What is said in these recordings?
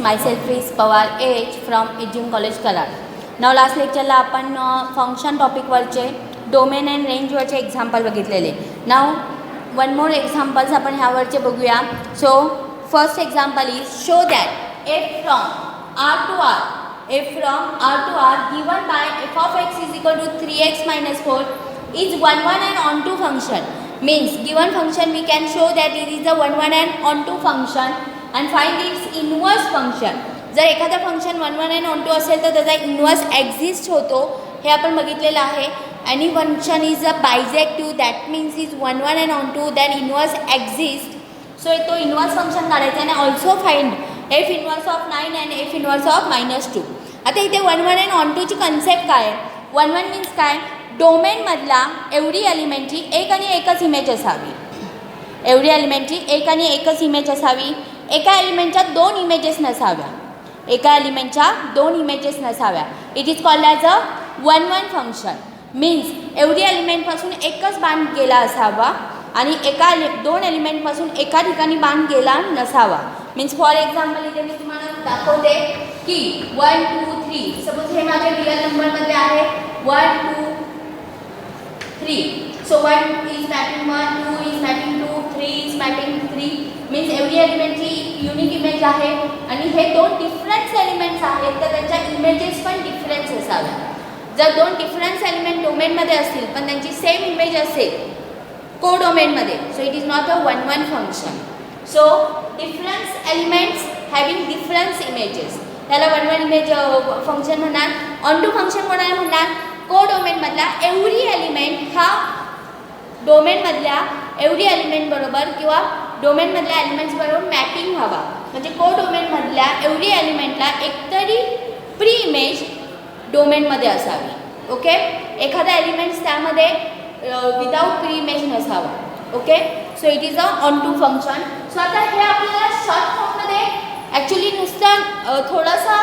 myself is Pawar H from Ejim College Kalad. Now last lecture ला आपण function टॉपिकवरचे domain and रेंजवरचे example बघितलेले. नाव one more examples आपण ह्यावरचे बघूया. So first example is show that f from R to R given by f of x is equal to 3x minus 4 is 1 and onto function. Means given function we can show that it is a 1 and onto function and find its inverse function. जर एखादा function 1 and onto असेल तर त्याचा inverse exist होतो हे आपण बघितलेलं आहे. Any function is a bijective that means is 1 and onto then inverse exist. So तो इन्व्हर्स फंक्शन काढायचा आणि also find f inverse of 9 and f inverse of -2. आता इथे 1 and onto ची कन्सेप्ट काय आहे. 1 मीन्स काय, डोमेनमधला एवढी एलिमेंटची एक आणि एकच इमेज असावी. एवढी एलिमेंटची एक आणि एकच इमेज असावी. एका एलिमेंटच्या दोन इमेजेस नसाव्या. एका एलिमेंटच्या दोन इमेजेस नसाव्या. It is called as a 1 function. Means एवढी एलिमेंटपासून एकच बाण गेला असावा आणि दोन एलिमेंटपासून एका ठिकाणी बाण गेला नसावा. मीन्स फॉर एक्झाम्पल इथे मी तुम्हाला दाखवते की 1 2 3 सपोज हे माझे रिअल नंबरमध्ये आहे 1 2 3. So 1 is mapping 1, 2 is mapping 2, 3 is mapping 3. Means एवढी एलिमेंटची युनिक इमेज आहे आणि हे दोन डिफरन्स एलिमेंट्स आहेत तर त्यांच्या इमेजेस पण डिफरन्स असाव्या. जर दोन डिफरन्स एलिमेंट डोमेनमध्ये असतील पण त्यांची सेम इमेज असेल को डोमेनमध्ये, so it is not a 1 function. So difference elements having difference images त्याला 1 इमेज फंक्शन म्हणणार. ऑन टू फंक्शन कोणाला म्हणणार, को डोमेनमधला एवढी एलिमेंट हा डोमेनमधल्या एवढी एलिमेंट बरोबर किंवा डोमेनमधल्या एलिमेंट्स बरोबर मॅपिंग व्हावा. म्हणजे को डोमेनमधल्या एवढी एलिमेंटला एकतरी प्री इमेज डोमेनमध्ये असावी. ओके, एखादा एलिमेंट्स त्यामध्ये विदाउट प्री इमेज नसावा. Okay, so it is a onto function. So आता हे आपल्याला शॉर्ट फॉर्ममध्ये ॲक्च्युली नुसतं थोडासा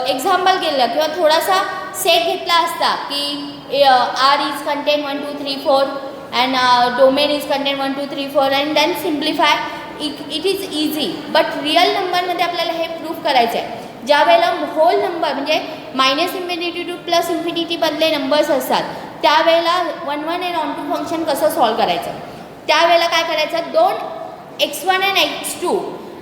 एक्झाम्पल केलं किंवा थोडासा सेट घेतला असता की R is content 1 2 3 4 and domain is contain 1 2 3 4 and then simplify. it is easy. but real नंबरमध्ये आपल्याला हे प्रूफ करायचं आहे. ज्या वेळेला होल नंबर म्हणजे -इन्फिनिटी टू +इन्फिनिटी बदले नंबर्स असतात त्यावेळेला 1 and onto फंक्शन कसं सॉल्व करायचं. त्यावेळेला काय करायचं, दोन x1 and x2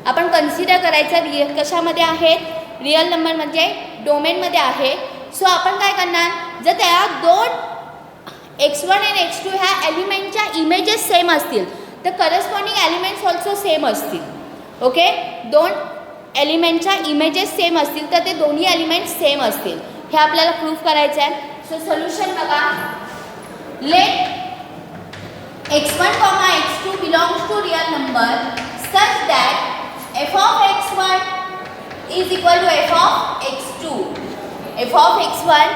आपण कन्सिडर करायचं कशामध्ये आहेत, रिअल नंबर म्हणजे डोमेनमध्ये आहे. सो आपण काय करणार, जर त्या दोन x1 and x2 ह्या एलिमेंटच्या इमेजेस सेम असतील तर करस्पॉन्डिंग एलिमेंट्स ऑल्सो सेम असतील. ओके, दोन एलिमेंटच्या इमेजेस सेम असतील तर ते दोन्ही एलिमेंट्स सेम असतील. हे आपल्याला प्रूफ करायचं आहे. सो सोल्युशन बघा, let x1, x2 belongs to real number such that f of x1 is equal to f of x2. f of x1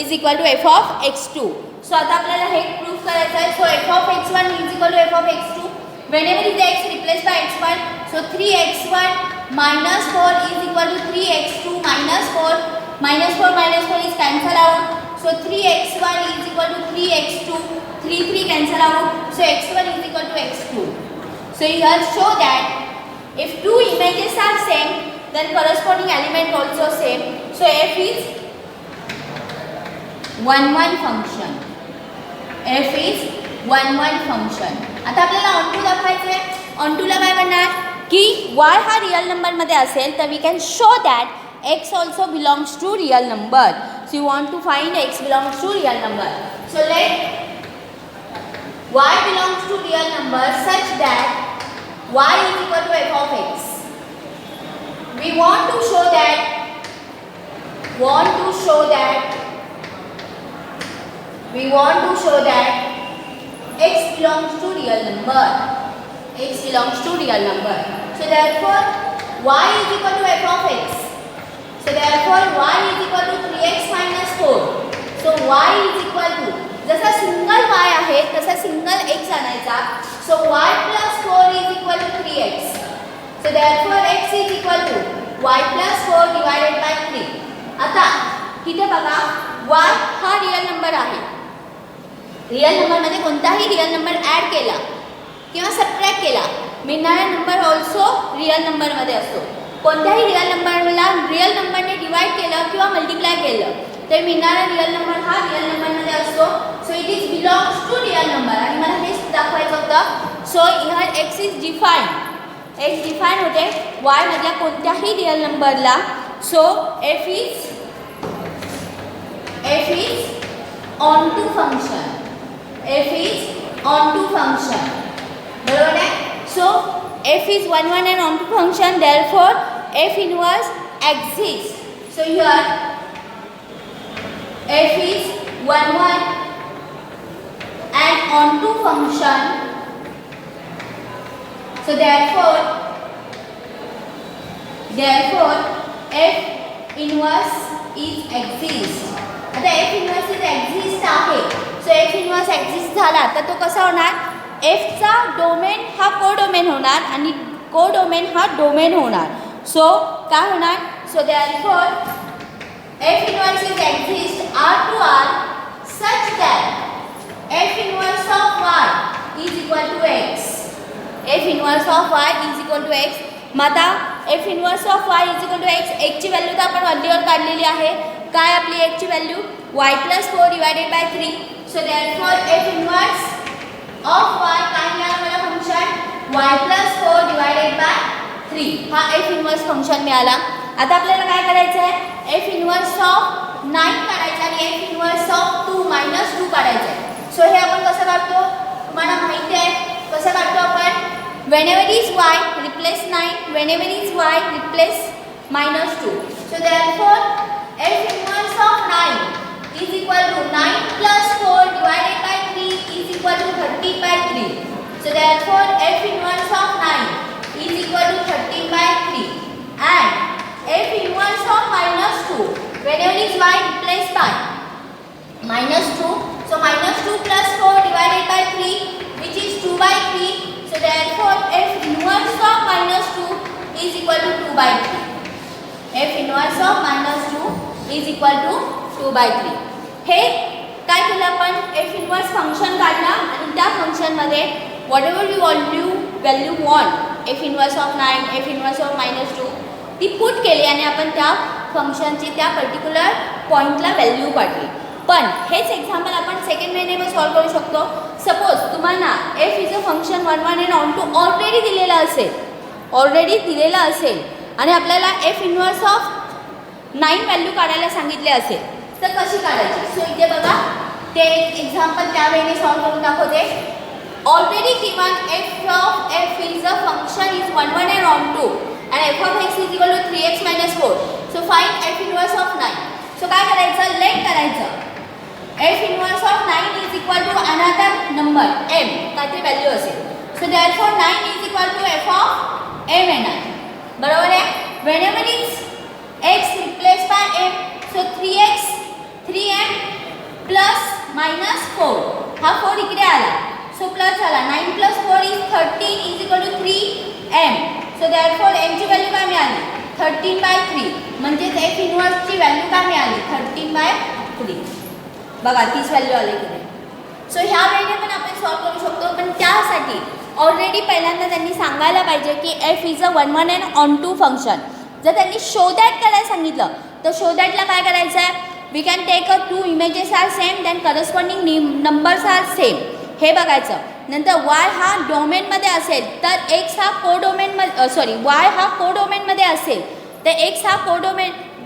is equal to f of x2. So आता आपल्याला हे proof करायचं आहे. So f of x1 is equal to f of x2. whenever is x replaced by x1, so 3x1 minus 4 is equal to 3x2 minus 4. minus 4 is cancel out. So 3x1 is equal to 3x2. 3 cancel out. So x1 is equal to x2. So here show that if two images are same then corresponding element also same. So f is 1 function. f is 1 function. आता आपल्याला onto दाखवायचं आहे. ऑनटूला काय करणार की y हा real नंबरमध्ये असेल तर we can show that x also belongs to real number. So you want to find x belongs to real number. So let y belongs to real number such that y is equal to f of x. We want to show that x belongs to real number. x belongs to real number. So therefore y is equal to f of x. So therefore y is equal to 3x minus 4. So y is equal to, जसा single y आहे तसा single x आणायचा. So y plus 4 is equal to 3x. So therefore x is equal to y plus 4 divided by 3. आता इथे बघा y हा real number आहे. Real नंबरमध्ये कोणताही रिअल नंबर ॲड केला किंवा सबट्रॅक्ट केला मिळणारा नंबर ऑल्सो रिअल नंबरमध्ये असतो. कोणत्याही रिअल नंबरला रिअल नंबरने डिवाइड केलं किंवा मल्टिप्लाय केलं तर मिळणारा रिअल नंबर हा रिअल नंबरमध्ये असतो. So it is belongs to real number आणि मला हेच दाखवायचं होतं. So here X is define, X define होते वाय मधल्या कोणत्याही रिअल नंबरला. So F is onto function, F is onto function, बरोबर आहे. So f is 1 1 and onto function, therefore f inverse exists. So here f is 1 1 and onto function, so therefore f inverse is exist. आता f inverse is exist आहे. So f inverse exist झाला तर तो कसा होणार, f चा domain हा codomain होणार आणि कोडोमेन हा डोमेन होणार. सो काय होणार, so therefore f inverse is exist r to r such that f inverse of y is equal to x, f inverse of y is equal to x. मग आता f inverse of y is equal to x, x ची value तर आपण वरलीवर काढलेली आहे. काय आपली x ची value y + 4 divided by 3. So therefore f inverse of y काय मिळालं मला फंक्शन y + 4 divided by 3. हा f इनवर्स फंक्शन मिळाला. आता आपल्याला काय करायचं आहे, f इनवर्स ऑफ 9 काढायचं आणि f इनवर्स ऑफ 2 - 2 काढायचं आहे. सो हे आपण कसं काढतो तुम्हाला माहिती आहे. कसं काढतो आपण, whenever is y replace 9, whenever is y replace -2. So therefore f inverse of 9 is equal to 9 + 4 divided by 3 is equal to 13 by 3. So therefore f inverse of 9 is equal to 13 by 3 and f inverse of -2, whenever is y replaced by -2, so -2 + 4 divided by 3 which is 2 by 3. So therefore f inverse of -2 is equal to 2 by 3. f inverse of -2 is equal to 2 by 3. हे काय केलं आपण, f inverse function काढला आणि त्या फंक्शनमध्ये whatever you value want, f inverse of 9, f inverse of -2 ती put केली आणि आपण त्या फंक्शनची त्या पर्टिक्युलर पॉईंटला व्हॅल्यू काढली. पण हेच एक्झाम्पल आपण सेकंड वेने पण सॉल्व करू शकतो. सपोज तुम्हाला f is a function 1 1 and on to already दिलेला असेल आणि आपल्याला f इनवर्स ऑफ 9 व्हॅल्यू काढायला सांगितले असेल तर कशी काढायची. सो इथे बघा ते एक्झाम्पल त्या वेळेने सॉल्व करून दाखवते. Already given f is a function is 1 1 and on to and f of x is equal to 3x - 4. So find f inverse of 9. So काय करायचं, लेट करायचं. f inverse of 9 is equal to another number m, काहीतरी value असेल. So therefore 9 is equal to f of m and n, बरोबर आहे. whenever is x replaced by m, so 3x 3m plus -4, हा 4 इकडे आला so plus झाला. 9 + 4 is 13 is equal to 3m. So therefore m ची value काय मिळाली 13 by 3, म्हणजेच f इनवर्सची व्हॅल्यू काय मिळाली 13 by 3. बघा तीच व्हॅल्यू आली इकडे. सो ह्या वेळेने पण आपण सॉल्व करू शकतो. पण त्यासाठी ऑलरेडी पहिल्यांदा त्यांनी सांगायला पाहिजे की f is a 1 1 and on to function. जर त्यांनी शो दॅट करायला सांगितलं तर शो दॅटला काय करायचं आहे, we can take a 2 images are same then corresponding numbers are same, हे बघायचं. नंतर y हा डोमेनमध्ये असेल तर x हा कोडोमेनमध्ये y हा कोडोमेनमध्ये असेल तर x हा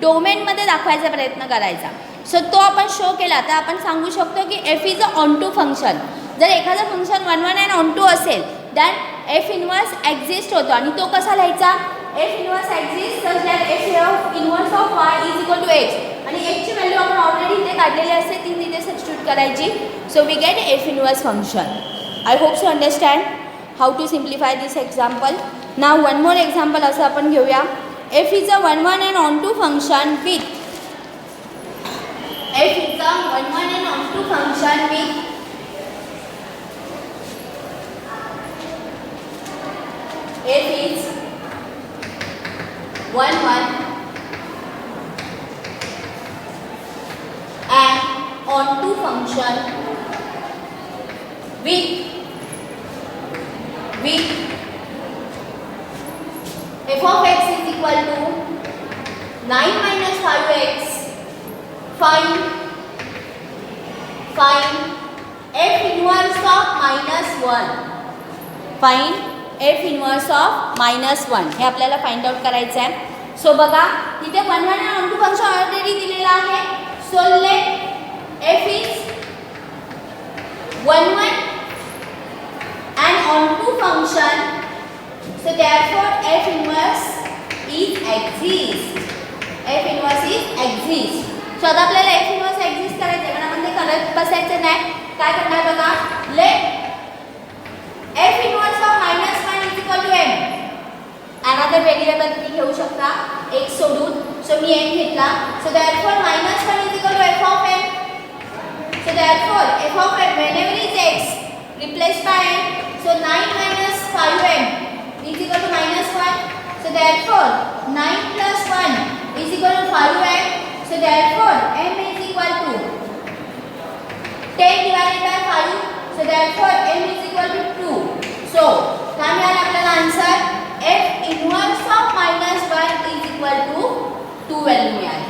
डोमेनमध्ये दाखवायचा प्रयत्न करायचा. सो तो आपण शो केला तर आपण सांगू शकतो की f is a onto function. जर एखादं फंक्शन 1 1 and on to असेल दॅन f इनवर्स एक्झिस्ट होतो आणि तो कसा लिहायचा, f inverse exist such that f inverse of y is equal to x आणि x ची व्हॅल्यू आपण ऑलरेडी इथे काढलेली असते ती तिथे सबस्टिट्यूट करायची. So we get f inverse function. I hope so understand how to simplify this example. Now one more example असं आपण घेऊया. f is a 1 1 and on to function with f is a 1 1 and on to function with f is 1 1 and on to function with f of x is equal equal to 9 minus 5x. Find f inverse of -1. Find f inverse of -1. हे आपल्याला find out करायचं आहे. So बघा तिथे 1 1 आणि on to function already दिलेलं आहे. So let f is 1 1 and onto function, so therefore f inverse is exist. f inverse is exist. So आता आपल्याला f inverse exist करायचं आहे, पण आपण ते करत बसायचं नाही. काय करणार बघा, let f inverse of -1 is equal to m. another variable तुम्ही घेऊ शकता x सोडून. सो मी m घेतला. So therefore -1 is equal to f of m. So therefore f of m whenever is x replaced by m. So 9 minus 5m is equal to -1. So therefore 9 plus 1 is equal to 5m. So therefore m is equal to 10 divided by 5. So therefore m is equal to 2. So काय मिळालं आपल्याला answer, f inverse of -1 is equal to 2 value मिळाली.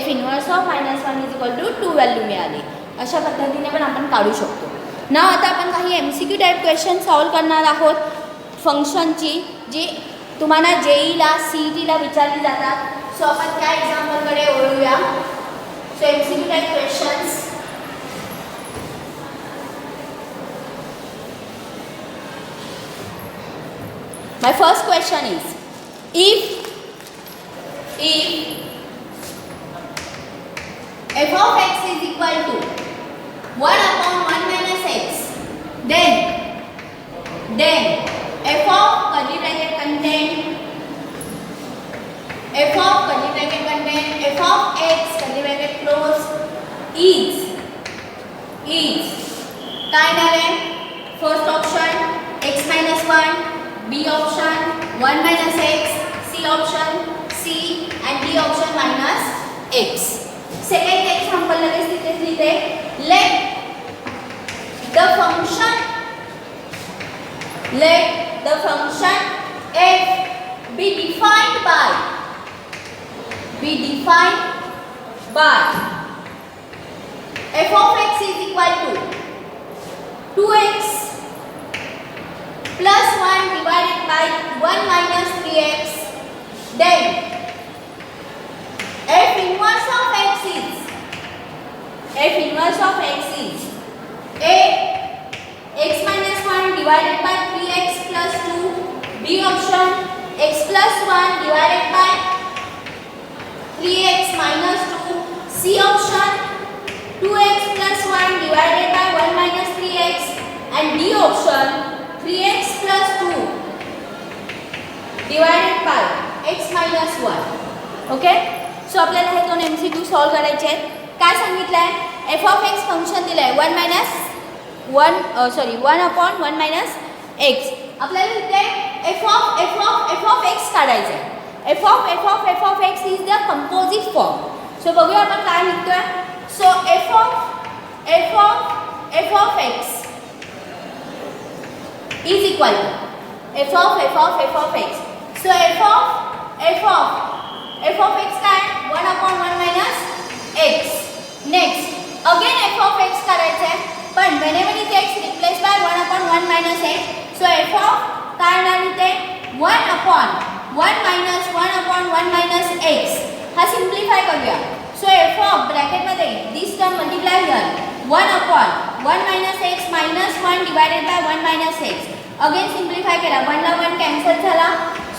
f inverse of -1 is equal to 2 value मिळाली. अशा पद्धतीने पण आपण काढू शकतो. ना आता आपण काही MCQ टाईप क्वेश्चन सॉल्व करणार आहोत फंक्शनची, जी तुम्हाला JEEला CETला विचारली जातात. सो आपण त्या एक्झाम्पलकडे वळूया. So MCQ type questions. My first question is, if f of x is equal to 1 upon 1 minus x, then f of curly bracket contain f of x curly bracket close is काय झाले, first option x minus 1, B option 1 minus x, C option C and D option minus x. Second example लगेच तिथेच लिहिते. let the function f be defined by f of x is equal to 2x plus 1 divided by 1 minus 3x. Then f inverse of x is a x minus 1 divided by 3x plus 2. B option x plus 1 divided by 3x minus 2. C option 2x plus 1 divided by 1 minus 3x and D option 3x plus 2 divided by x minus 1. Okay. So आपल्याला हे दोन MCQ solve करायचे आहेत. काय सांगितलं आहे, f of x function दिलं आहे 1 upon 1 minus x. आपल्याला इथे f of x काढायचं आहे. f of x is the composite form. So बघूया आपण काय लिहितोय. So f of x is equal to f of x. So f of x काय 1 upon 1 minus x. Next again f of x करायचं आहे, पण whenever is x replaced by 1 upon 1 minus x. So f of काय येणार इथे 1 upon 1 minus x. हा simplify करूया. So f of bracket मध्ये दिस term multiply here 1 upon 1 minus x minus 1 divided by 1 minus x. Again simplify केला, 1 ला 1 cancel झाला.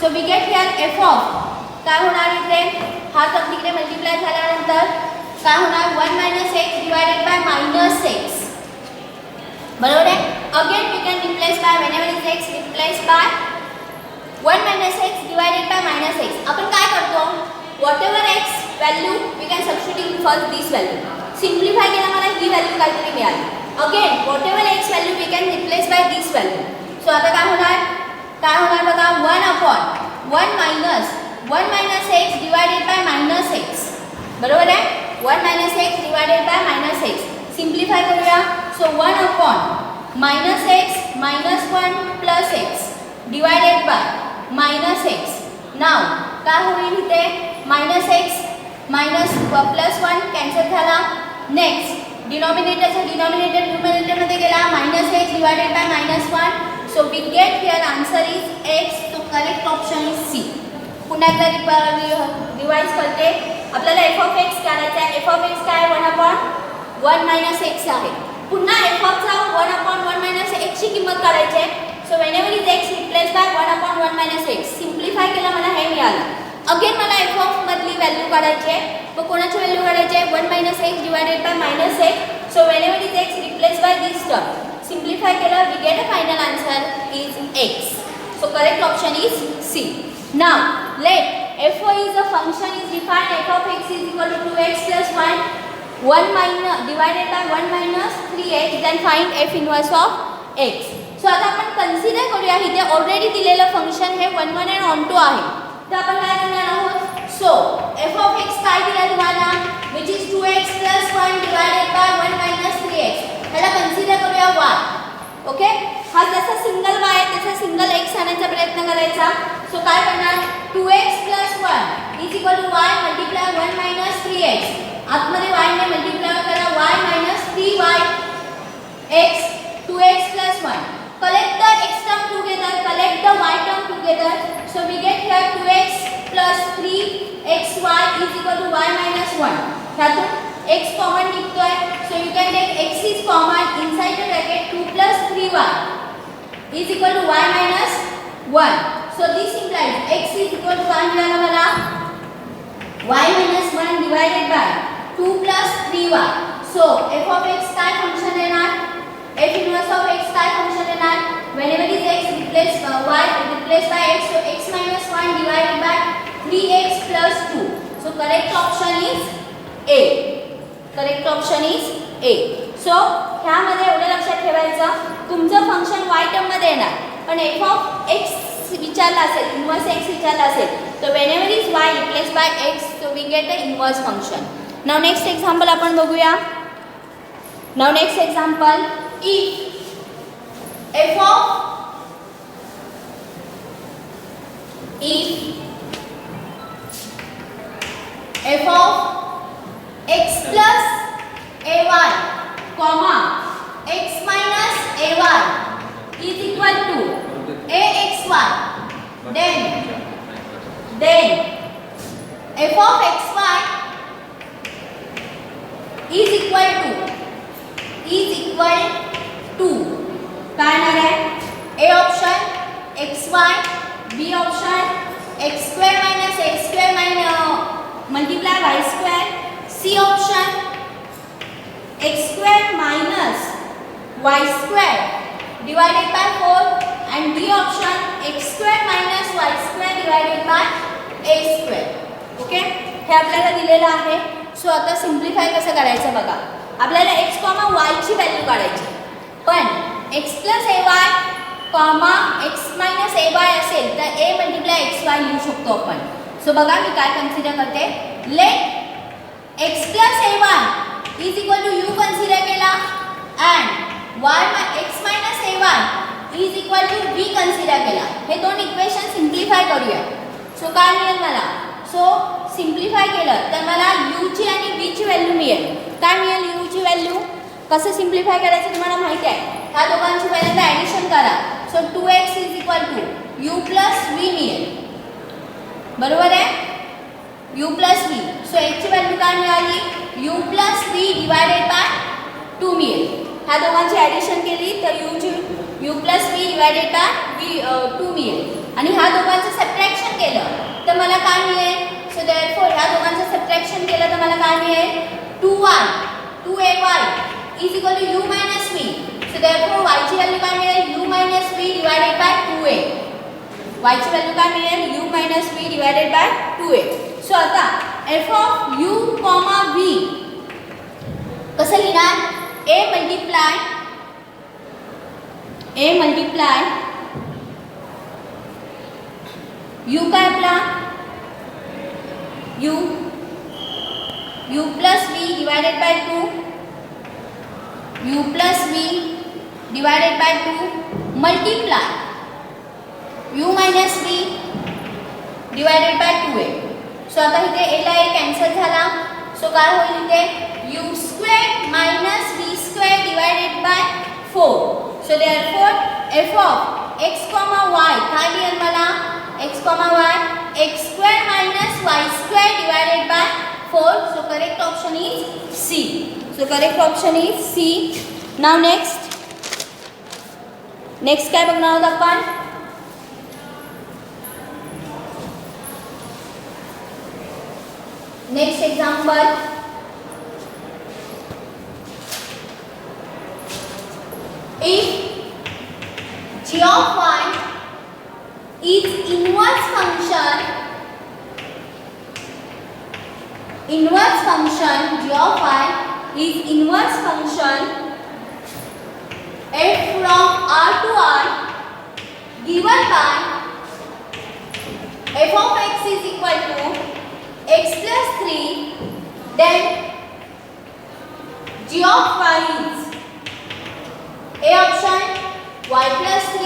So we get here f of काय होणार इथे, हा टर्म तिकडे मल्टिप्लाय झाल्यानंतर काय होणार 1 minus x divided by minus x. बरोबर आहे. Again we can replace by whenever is x replace by 1 minus x divided by minus x. आपण काय करतो, whatever x value we can substitute first this value. Simplify केला मला ही value काहीतरी मिळाली. Again whatever x value we can replace by this value. So आता काय होणार बघा 1 upon 1 minus x divided by minus x. बरोबर आहे. 1 minus x divided by minus x. Simplify करूया. So 1 upon minus x minus 1 plus x divided by minus x. Now काय होईल इथे -x +1 कॅन्सल झाला. नेक्स्ट डिनॉमिनेटरचा डिनॉमिनेटर न्यूमरेटरमध्ये गेला -x divided by -1. So we get here answer is x. तो correct option is C. पुन्हा एकदा रिवाइज करते. आपल्याला f(x) काढायचा आहे. f(x) काय 1/1 x आहे. पुन्हा f चा 1/1 x ची किंमत काढायची आहे. So whenever is x replace bye 1/1 x. Simplify केला मला हे मिळालं. अगेन मला f मधली व्हॅल्यू काढायची आहे. मग कोणाची व्हॅल्यू काढायची आहे 1 x divided by -x. So whenever is x replace by this term. Simplify केला we get a final answer is x. So correct option is C. Now let f is a function is defined f of x is equal to 2x plus 1 minus divided by 1 minus 3x. Then find f inverse of x. So आता आपण consider करूया इथे already दिलेलं function हे 1 1 and onto आहे. तर आपण काय करणार आहोत. सो f of x काय दिला तुम्हाला which is 2x plus 1 divided by 1 minus 3x. ह्याला कन्सिडर करूया y. ओके हा जसा सिंगल y आहे तसा सिंगल x आणायचा प्रयत्न करायचा. सो काय करणार 2x plus 1 is equal to y multiply 1 minus 3x. आतमध्ये y ने मल्टिप्लाय करा y minus 3y x 2x plus 1. Collect the x term together, collect the y term together. So we get here 2x plus 3xy is equal to y minus 1. ह्यातून x common निघतोय. So you can take x is common inside the bracket 2 plus 3y is equal to y minus 1. So this implies x is equal to काय मिळालं मला y minus 1 divided by 2 plus 3y. So f of x काय function येणार f inverse of x काय function येणार whenever is x replace y replaced by x. So x minus 1 divided by 3x plus 2. So correct option is A. Correct option is A. So ह्यामध्ये एवढं लक्षात ठेवायचं तुमचं function y term मध्ये येणार पण f ऑफ x विचारला असेल इन्व्हर्स x विचारला असेल तर whenever is y replace by x. So we get a inverse function. Now next example आपण बघूया. Now next example if f of x plus ay comma x minus ay is equal to axy, then f of xy is equal to काय येणार आहे A option xy, B option x square minus x square minus multiply y square, C option x square minus y square divided by 4 and D option x square minus y square divided by a square. Okay हे आपल्याला दिलेलं आहे. So आता simplify कसं करायचं बघा. आपल्याला x, y ची व्हॅल्यू काढायची पण x plus ay, x minus ay असेल तर a multiply xy लिहू शकतो आपण. सो बघा मी काय कन्सिडर करते. Let x plus a1 is equal to u consider केला and x minus a1 is equal to v consider केला. हे दोन इक्वेशन सिम्प्लिफाय करूया. सो काय मिळेल मला. सो सिम्प्लिफाय केलं तर मला u ची आणि v ची व्हॅल्यू मिळेल. काय मिळेल u ची व्हॅल्यू. कसं सिम्प्लिफाय करायचं तुम्हाला माहिती आहे. ह्या दोघांची पहिल्यांदा ॲडिशन करा. So 2x is equal to u plus v मिळेल. बरोबर आहे u plus v. So x ची व्हॅल्यू काय मिळाली u plus v divided by 2 मिळेल. ह्या दोघांची ॲडिशन केली तर u plus v divided by 2 मिळेल आणि ह्या दोघांचं सबट्रॅक्शन केलं तर मला काय मिळेल. सो देअरफॉर ह्या दोघांचं सबट्रॅक्शन केलं तर मला काय मिळेल 2ay is equal to u minus v. So therefore y ची व्हॅल्यू काय मिळेल u minus v divided by 2a. y ची व्हॅल्यू काय मिळेल u minus v divided by 2a. So आता f of u, v कसं लिहिणार. a multiply u काय आपला u plus v divided by 2 u plus v divided by 2 multiply u minus v divided by 2a. So आता इथे a ला a cancel झाला. So काय होईल इथे u² minus v² divided by 4. So therefore f of x, y काय मिळेल मला x, y x² minus y² divided by 4. So correct option is C. So correct option is C. Now next काय बघणार आहोत आपण. Next example. If g of y is inverse function g of y is inverse function f from R to R given by f of x is equal to x plus 3, then g of y is A option y plus 3,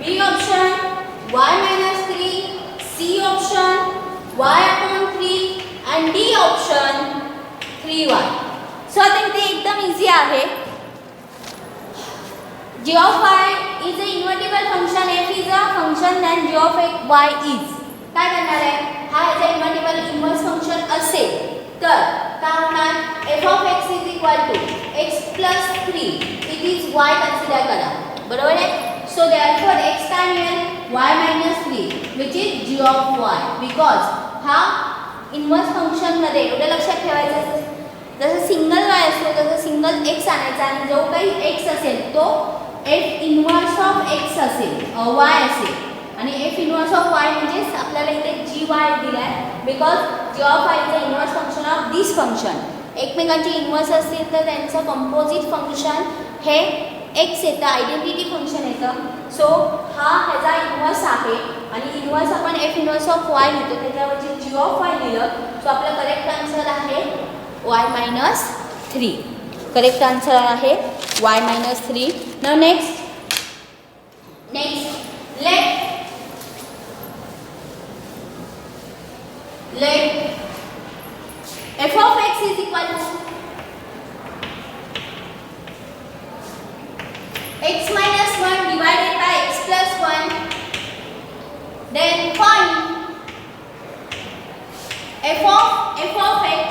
B option y minus 3, C option y upon 3 and D option 3y. So आता इथे एकदम easy आहे. g of y is a invertible function, f is a function, then g of y is काय करणार आहे. हा as a इन्व्हर्टिबल inverse function असेल तर काय होणार. f of x is equal to x plus 3, it is y consider करा, बरोबर आहे. सो देअरफॉर x काय मिळेल y minus 3 which is g of y, because हा इन्व्हर्स फंक्शन मध्ये एवढं लक्षात ठेवायचं जसं सिंगल y असतो तसं सिंगल x आणायचा आणि जो काही x असेल तो f इन्व्हर्स ऑफ x असेल y असेल आणि f इन्व्हर्स ऑफ y म्हणजे आपल्याला इथे gy दिलाय because g of y is a inverse function of this function. एकमेकांची इन्व्हर्स असतील तर त्यांचं कंपोजिट फंक्शन हे x येतं, आयडेंटिटी फंक्शन येतं. सो हा ह्याचा इन्व्हर्स आहे आणि इन्व्हर्स आपण f इन्व्हर्स ऑफ y लिहितो, त्याच्यावरची g of y लिहिलं. सो आपलं करेक्ट आन्सर आहे y minus 3. करेक्ट आन्सर आहे y minus 3. Now next let f of x is equal to x minus 1 divided by x plus 1, then find f of x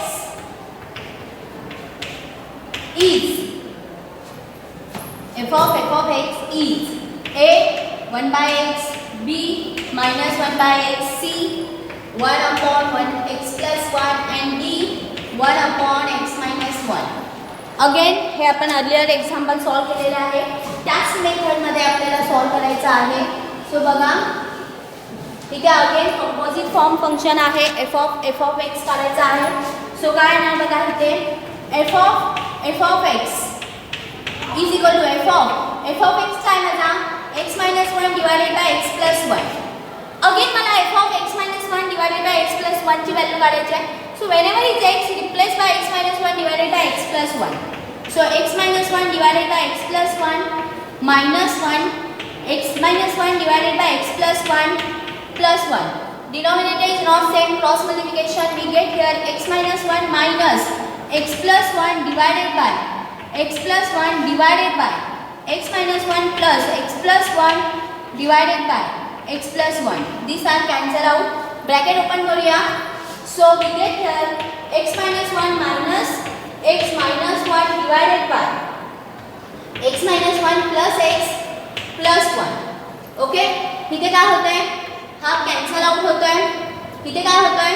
is a 1 by x, b minus 1 by x, c 1 upon 1 x plus 1 and d 1 upon x minus 1. Again हे आपण earlier example solve केलेलं आहे, त्याच मेथडमध्ये आपल्याला solve करायचं आहे. So बघा इथे अगेन कंपोजिट फॉर्म फंक्शन आहे, f of x काढायचं आहे. सो काय ना बघा इथे f of x is equal to f of x काय माझा x minus 1 divided by x plus 1. Again मला f of x minus 1 divided by x plus 1 ची व्हॅल्यू काढायची आहे. So whenever is x replaced by x minus 1 divided by x plus 1. So x minus 1 divided by x plus 1 minus 1, x minus 1 divided by x plus 1 plus 1. Denominator is not same, cross multiplication we get here x minus 1 minus x plus 1 divided by x plus 1 divided by x minus 1 plus x plus 1 divided by x plus 1. These are cancel out. Bracket open करूया. So we get here x minus 1 minus x minus 1 divided by x minus 1 plus x plus 1. Okay, इथे काय होतंय हा cancel out होतोय, इथे काय होतोय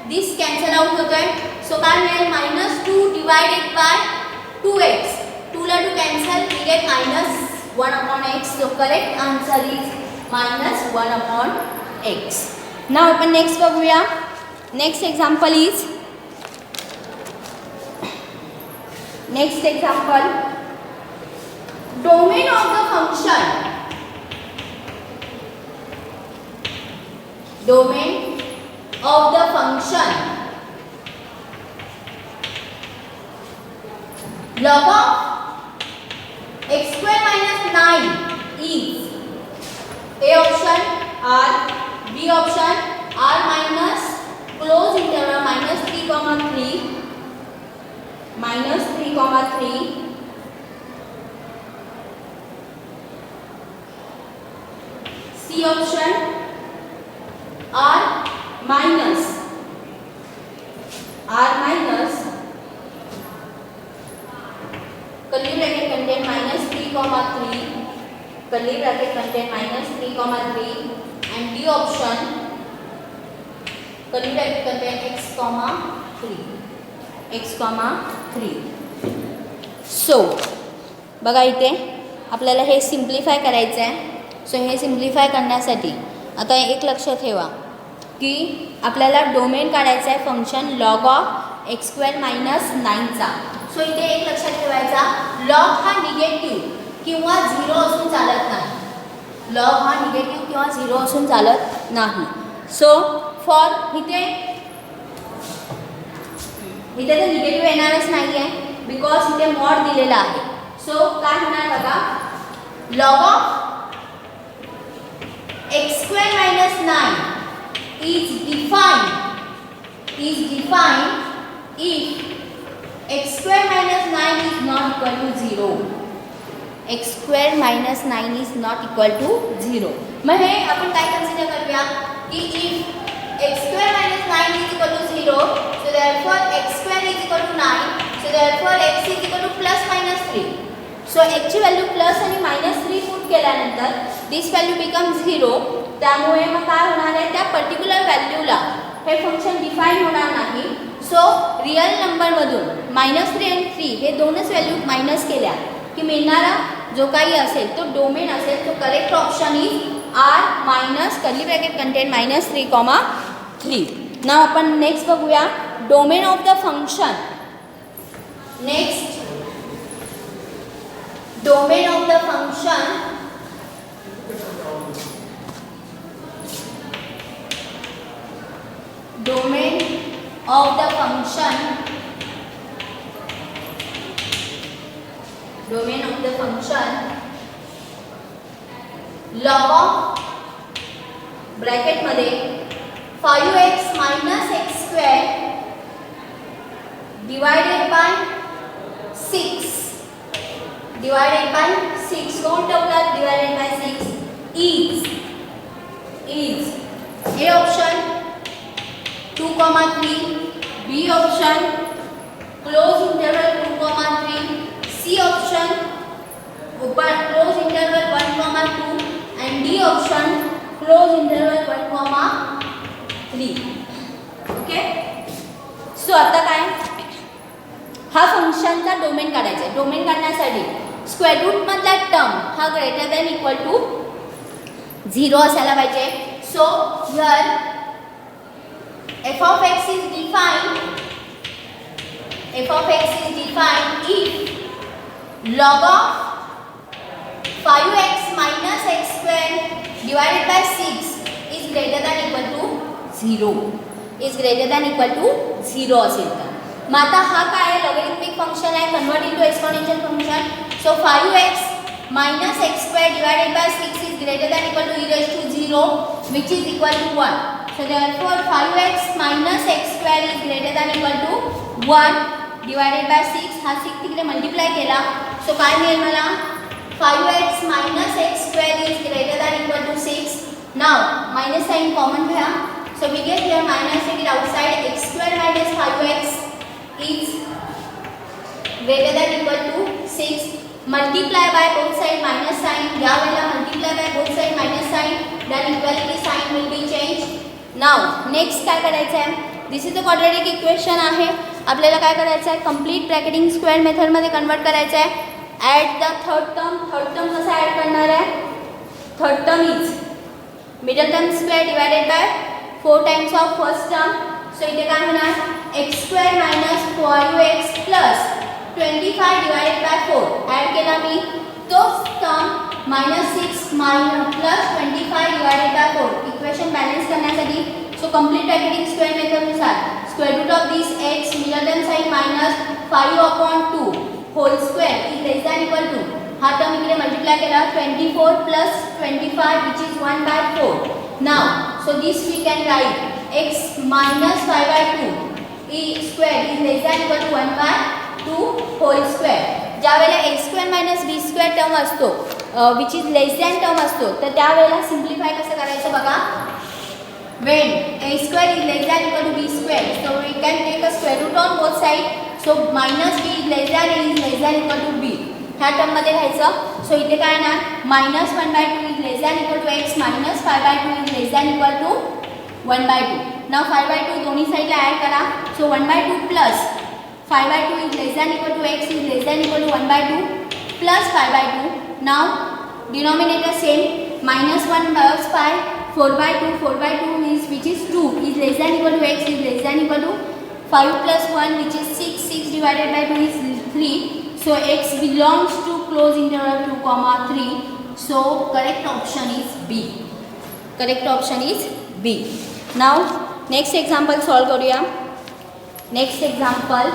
this cancel out होतोय. सो काय मिळेल -2 डिवायडेड बाय 2x, 2 ला 2 cancel we get -1 upon x. So correct answer is -1 upon x. Now आपण नेक्स्ट बघूया. Next example is domain of the function log of x square minus 9 is A option R, B option r minus close interval minus 3 comma 3 minus 3 comma 3 C option r minus curly bracket contain minus 3 comma 3 curly bracket contain minus 3 comma 3 and D option curly bracket contain x comma 3 so बघा इथे आपल्याला हे simplify करायचं आहे. So हे simplify करण्यासाठी आता एक लक्ष ठेवा की आपल्याला डोमेन काढायचं आहे function log of x square minus 9चा. सो इथे एक लक्षात ठेवायचा, लॉग हा निगेटिव्ह किंवा 0 असून चालत नाही. लॉग हा निगेटिव्ह किंवा 0 असून चालत नाही. सो फॉर इथे तर निगेटिव्ह येणारच नाही आहे बिकॉज इथे मॉड दिलेला आहे. सो काय होणार बघा, log of x square minus 9 is defined if x square minus 9 is not equal to 0. x square minus 9 is not equal to 0. मग हे आपण काय कन्सिडर करूया की if x square minus 9 is equal to 0, so therefore x square is equal to 9, so therefore x is equal to plus minus 3. So x ची value plus आणि minus 3 put केल्यानंतर दिस value become 0. त्यामुळे मग काय होणार आहे, त्या पर्टिक्युलर व्हॅल्यूला हे फंक्शन डिफाईन होणार नाही. सो रिअल नंबरमधून मायनस 3 आणि 3 हे दोनच व्हॅल्यू मायनस केल्या की मिळणारा जो काही असेल तो डोमेन असेल. तो correct option is R minus curly bracket contain minus 3 comma 3. Now आपण नेक्स्ट बघूया domain of the function. Next domain of the function domain of the function log of bracket मध्ये 5x minus x square divided by 6 कोण ठेवतात divided by 6 is A option 2 comma 3, B option close interval 2 comma 3, C option close interval 1 comma 2 and D option close interval 1 comma 3. Okay. So आता काय, हा फंक्शनचा domain काढायचा आहे. Domain काढण्यासाठी square route मधला टर्म हा ग्रेटर दॅन इक्वल टू 0 असायला पाहिजे. So here f of x is defined if log of 5x minus x square divided by 6 is greater than equal to 0 असेल तर. मग आता हा काय आहे, लॉगरिथमिक फंक्शन आहे, convert into exponential function. So 5x minus x square divided by 6 is greater than equal to e raised to 0 which is equal to 1. So therefore 5x minus x square is greater than equal to 1 divided by 6. हा 6 तिकडे multiply केला. So काय मिळेल मला, 5x minus x square is greater than equal to 6. Now minus sign common घ्या. So we get here minus, take it outside. X square minus 5x is greater than equal to 6. Multiply by both side minus sign. या वेळेला multiply by both side minus sign. Then equality sign will be changed. Now next काय करायचं आहे, this is the quadratic equation आहे. आपल्याला काय करायचं आहे, कंप्लीट ब्रॅकेटिंग स्क्वेअर मेथडमध्ये कन्वर्ट करायचं आहे. ॲड द थर्ड टर्म कसं ॲड करणार आहे, third term is middle term square divided by 4 times of first term. So इथे काय होणार, X square minus 5x plus 25 divided by 4 add केला मी, तो term minus 6 plus 25 divided by 4. Equation balance करण्यासाठी सो कंप्लीट ब्रॅकेटिंग स्क्वेअर मेथडनुसार square root of this x middle term sign minus 5/2 whole square is less than equal to, हा term इकडे multiply केला 24 plus 25 which is 1/4. Now So this we can write x minus 5 by 2 e square is less than equal to 1 by 2 whole square. ज्या वेळेला a square minus b square term असतो which is less than term असतो तर त्या वेळेला simplify कसं करायचं बघा. When a square is less than equal to b square, so we can take a square root on both sides. So minus b is less than a is less than equal to b. ह्या term मध्ये घ्यायचं. So इथे काय येणार minus 1 by 2 is less than equal to x minus 5 by 2 is less than equal to 1 by 2. Now 5 by 2 दोन्ही साइडला add करा. So 1 by 2 plus 5 by 2 is less than equal to x is less than equal to 1 by 2 plus 5 by 2. Now denominator same, minus 1 plus 5, 4 by 2, 4 by 2 is which is 2 is less than equal to x is less than equal to 5 plus 1 which is 6, 6 divided by 2 is 3. So x belongs to close interval 2 comma 3. So correct option is B. Correct option is B. Now next example solve करूया. Next example,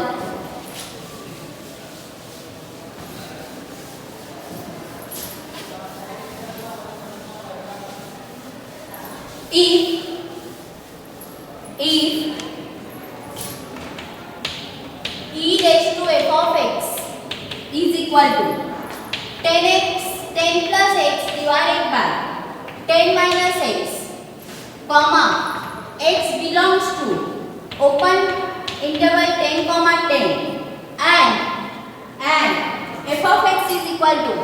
if e raised to f of x is equal to 10x 10 plus x divided by 10 minus x comma x belongs to open interval 10 comma 10 and f of x is equal to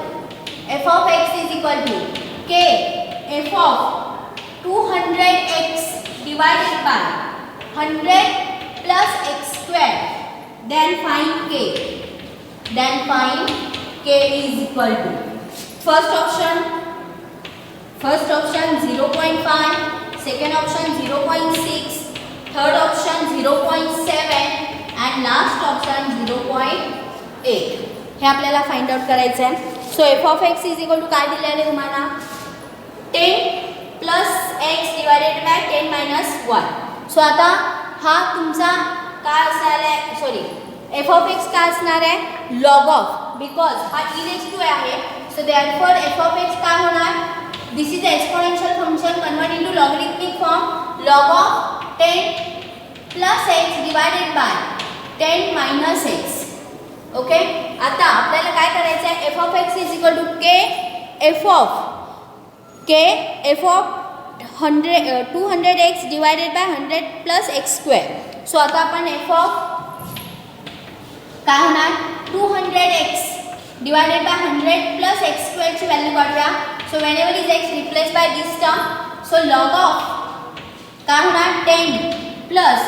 k f of 200x divided by 100 plus x square, then find k is equal to first option 0.5, second option 0.6, third option 0.7 and last option 0.8. हे आपल्याला find out करायचं आहे. So f of x is equal to काय दिलेलं आहे तुम्हाला 10 plus x divided by 10 minus 1. So आता हा तुमचा काय असणार आहे, सॉरी f of x काय असणार आहे log of, बिकॉज हा e raised to आहे. So therefore f of x काय होणार, this is the exponential function convert into logarithmic form, log of 10 plus x divided by 10 minus x. Okay, आता आपल्याला काय करायचं आहे f of x is equal to k f of 200x divided by 100 plus x square. So आता आपण f of काय होणार 200x divided by 100 plus x square ची व्हॅल्यू काढूया. So whenever is x replaced by this term, so log of काय होणार 10 plus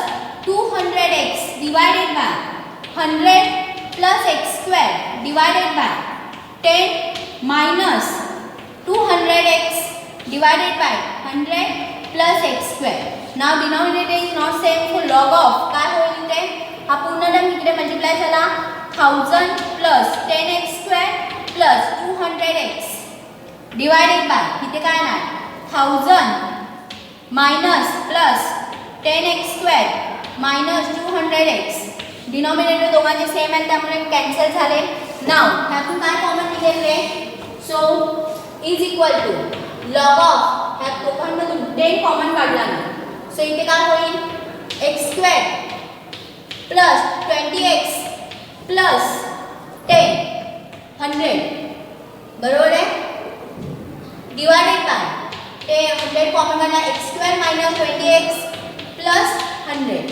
200x divided by 100 plus x square divided by 10 minus 200x divided by 100 plus x square. Now denominator is not same, so log of काय होईल इथे हा पूर्ण term इकडे multiply झाला 1000 plus 10x square plus 200x divided by इथे काय ना 1000 minus plus 10x square minus 200x. Denominator दोघांचे सेम आहेत त्यामुळे कॅन्सल झाले. नाव ह्यातून काय कॉमन निघेल, so is equal to log of ह्या दोघांमधून 10 कॉमन काढला ना. सो इथे काय होईल x square plus 20x plus 10 100 बरोबर आहे डिवाइडेड बाय ते 100 कॉमन काढला x square minus 20x plus 100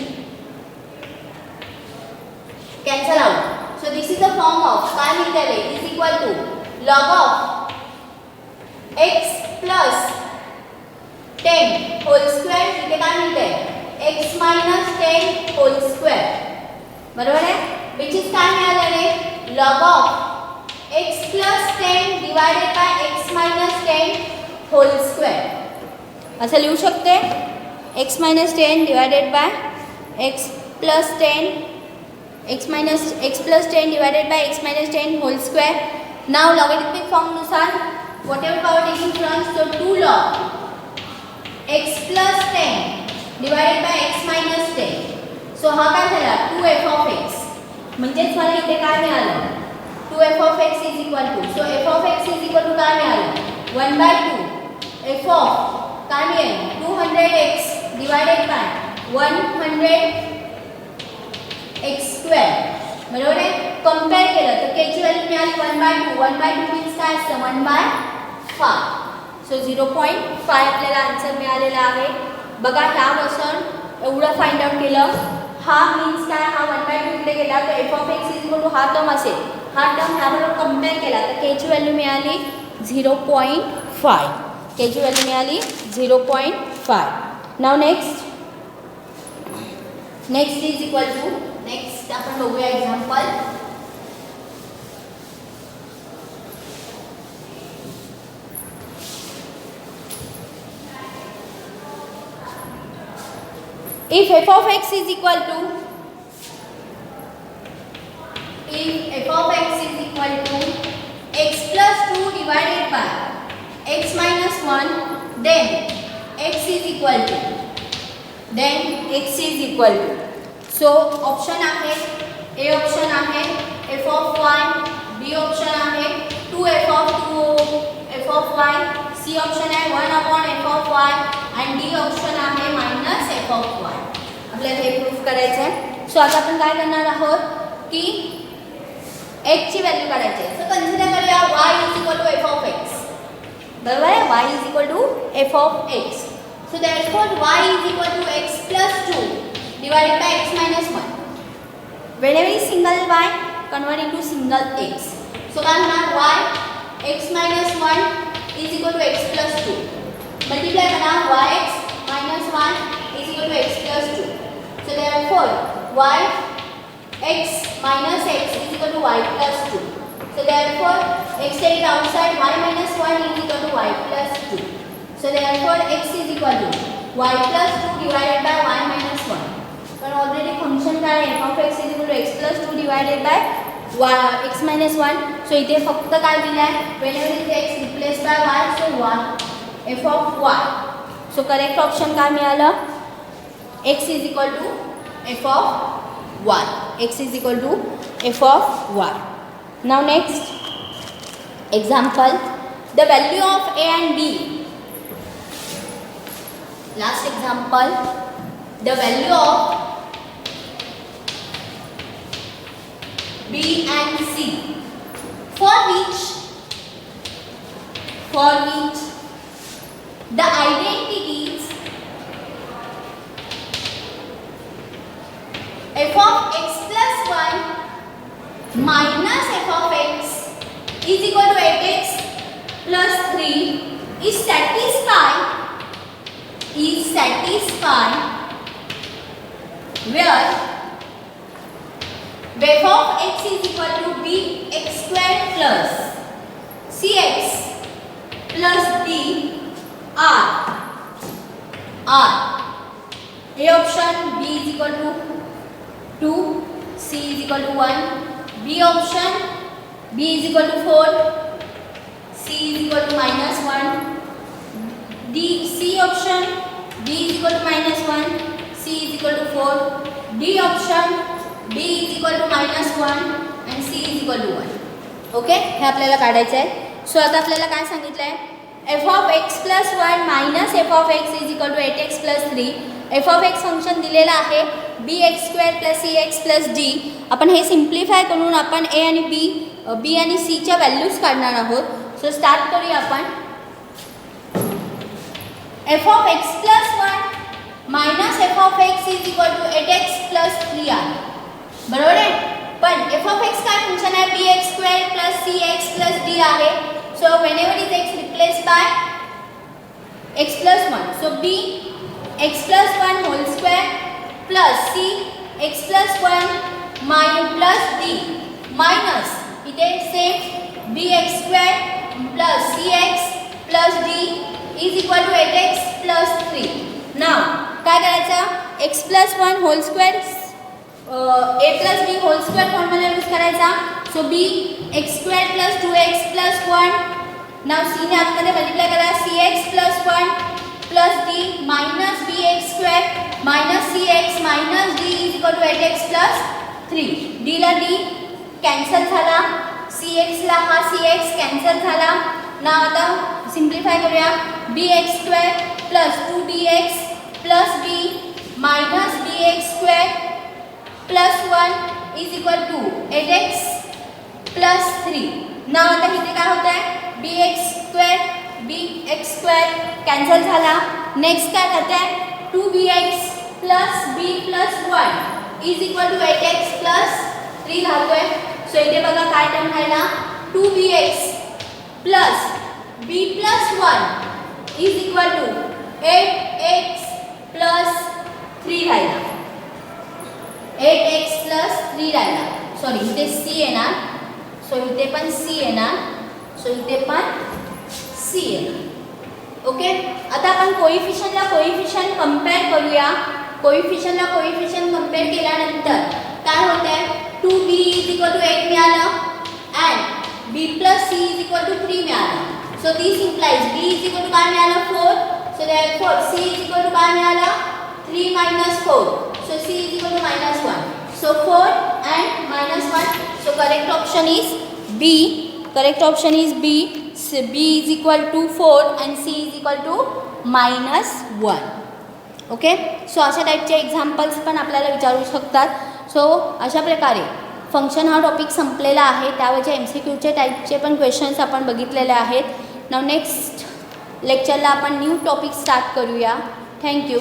cancel out. So this is the form of काय मिळाले is equal to log of x plus 10 whole square इथे काय मिळते x minus 10 whole square बरोबर आहे which is काय मिळाले log of x plus 10 divided by x minus 10 whole square असं लिहू शकते x minus 10 divided by x plus 10 x plus 10 divided by x minus 10 whole square. Now logarithmic form नुसार whatever power taking from, so 2 log x plus 10 divided by x minus 10. So हा काय झाला 2f of x म्हणजेच मला इथे काय मिळालं 2f of x is equal to, so f of x is equal to काय मिळालं 1 by 2 f of काय मिळेल 200x डिवायडेड बाय 100x². बरोबर आहे. कंपेअर केलं तर k ची व्हॅल्यू मिळाली 1/2. 1/2 मीन्स काय असतं 1/5. सो 0.5 आपल्याला आन्सर मिळालेला आहे. बघा ह्यापासून एवढं फाइंड आउट केलं. हा मीन्स काय, हा 1/2 इकडे गेला तर f(x) हा टर्म असेल. हा टर्म ह्याबरोबर कंपेअर केला तर k ची व्हॅल्यू मिळाली 0.5. k ची व्हॅल्यू मिळाली 0.5. Now next is equal to, next आपण बघूया example. If f of x is equal to x plus 2 divided by x minus 1, then x is equal to so option आहे, a option आहे f of y, b option आहे 2f of y, c option आहे 1/f of y and d option आहे -f of y. आपल्याला हे proof करायचं आहे. So आता आपण काय करणार आहोत की x ची व्हॅल्यू काढायची आहे. सो कन्सिडर करूया y f of x. बरोबर आहे, y f of x. So therefore y x plus 2 divided by x minus 1. Whenever is single y, convert into single x. So काय होणार y x minus 1 is equal to x plus 2. Multiply करा yx minus 1 is equal to x plus 2. So therefore y x minus x is equal to y plus 2. So therefore x take outside, y minus 1 is equal to y plus 2. So therefore x is equal to y plus 2 divided by y minus 1. पण already function काय आहे, f of x is equal to x plus 2 divided by x minus 1. So इथे फक्त काय दिलं आहे, whenever is x replaced by y, so y f of y. So correct option काय मिळालं, x is equal to f of y. x is equal to f of y. Now next example, the value of a and b. Last example, the value of b and c, for which the identities f of x plus 1 minus f of x is equal to 8x plus 3 is satisfied where f of x is equal to bx² plus cx plus d r. A option b is equal to 2, c is equal to 1, b option b is equal to 4, c is equal to -1, d c option b is equal to -1, c is equal to 4, d option b is equal to -1 and c is equal to 1. Okay, हे आपल्याला काढायचं आहे. So आता आपल्याला काय सांगितलं आहे, f of x plus 1 minus f of x is equal to 8x plus 3. f of x function दिलेलं आहे bx² plus cx plus d. आपण हे सिम्प्लिफाय करून आपण a आणि b आणि c च्या व्हॅल्यूज काढणार आहोत. सो स्टार्ट करूया आपण. f of x plus 1 minus f of x is equal to 8x plus 3 आहे. बरोबर आहे, पण f of x काय फंक्शन आहे, bx² plus cx plus d आहे. So whenever is x replaced by x plus 1, so b x plus 1 whole square plus c x plus 1 plus d minus इथे same bx² plus cx plus d is equal to 8x plus 3. नाव काय करायचं, x plus 1 whole square a plus b whole square formula use करायचा. So b x² plus 2x plus 1. Now c ने आतमध्ये multiply करा, cx plus 1 plus d minus bx² minus cx minus d is equal to 8x plus 3. d ला d cancel झाला, cx ला हा cx cancel झाला. नाव आता सिम्प्लिफाय करूया, bx² plus 2bx plus b minus bx square plus 1 is equal to 8x plus 3. now आता इथे काय होत आहे bx square कॅन्सल झाला. नेक्स्ट काय करते आहे 2bx plus b plus 1 is equal to 8x plus 3 घालतोय. सो इथे बघा काय टर्म राहिला 2bx plus b plus 1 is equal to 8x plus 3 राहिला. 8x plus 3 राहिला. सॉरी इथे c येणार. सो इथे पण c येणार. सो इथे पण c येणार. ओके. आता आपण कोइफिशियंटला कोइफिशियंट कंपेअर करूया. कोइफिशियंटला कोइफिशियंट कंपेअर केल्यानंतर काय होत आहे 2b is equal to 8 मिळालं and b plus c is equal to 3 मिळालं. So this implies b is equal to काय मिळालं 4. So therefore c is equal to काय मिळालं 3 minus 4. So c is equal to minus 1. So 4 and minus 1. So correct option is B. Correct option is B. So B is equal to 4 and C is equal to minus 1. Okay. So अशा टाईपचे examples पण आपल्याला विचारू शकतात. So अशा प्रकारे function हा topic संपलेला आहे. त्यावेळेचे MCQचे टाईपचे पण क्वेश्चन्स आपण बघितलेले आहेत. नाव नेक्स्ट लेक्चरला आपण न्यू टॉपिक स्टार्ट करूया. थँक्यू.